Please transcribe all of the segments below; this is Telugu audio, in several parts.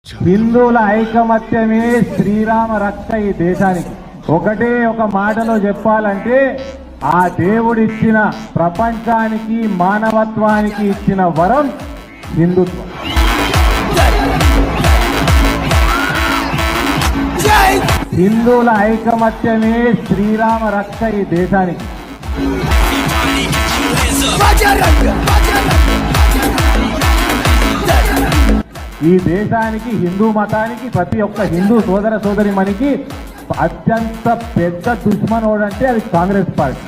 హిందువుల ఐకమత్యమే శ్రీరామ రక్ష ఈ దేశానికి. ఒకటే ఒక మాటలో చెప్పాలంటే ఆ దేవుడిచ్చిన ప్రపంచానికి మానవత్వానికి ఇచ్చిన వరం హిందుత్వం. హిందువుల ఐకమత్యమే శ్రీరామ రక్ష ఈ దేశానికి. ఈ దేశానికి హిందూ మతానికి ప్రతి ఒక్క హిందూ సోదర సోదరి మనకి అత్యంత పెద్ద దుష్మనోడంటే అది కాంగ్రెస్ పార్టీ.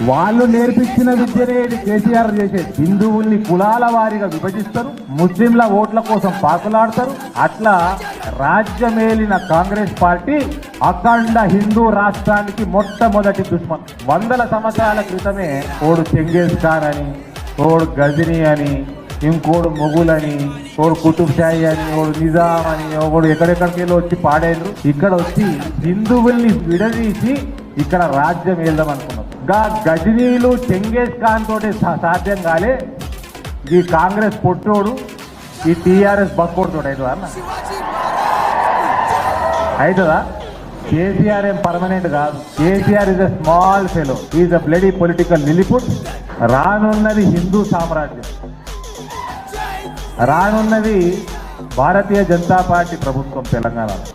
వాళ్ళు నేర్పించిన విద్యనే ఇది కేసీఆర్ చేసేది. హిందువుల్ని కులాల వారిగా విభజిస్తారు, ముస్లింల ఓట్ల కోసం పాకులాడతారు. అట్లా రాజ్యమేలిన కాంగ్రెస్ పార్టీ అఖండ హిందూ రాష్ట్రానికి మొట్టమొదటి దుష్మన్. 100 సంవత్సరాల క్రితమే ఓడు చెంగేజ్ ఖాన్ అని, ఓడు గజనీ అని, ఇంకోడు మొగులని, ఓడు కుతుబ్ షాహీ అని, ఓడు నిజాం అని, ఒకడు ఎక్కడెక్కడికి వచ్చి పాడేంద్రు. ఇక్కడ వచ్చి హిందువుల్ని విడదీసి ఇక్కడ రాజ్యం వెళ్దాం అనుకున్నారు. గజనీలు చెంగేజ్ ఖాన్ తోటి సాధ్యం కాలే. ఈ కాంగ్రెస్ పొట్టోడు ఈ టీఆర్ఎస్ బక్కోడు తోటి అవుతుందా అన్న? అవుతుందా? కేసీఆర్ ఏం పర్మనెంట్ కాదు. KCR is a small fellow, is a bloody political Lilliput. రానున్నది హిందూ సామ్రాజ్యం, రానున్నది భారతీయ జనతా పార్టీ ప్రభుత్వం తెలంగాణలో.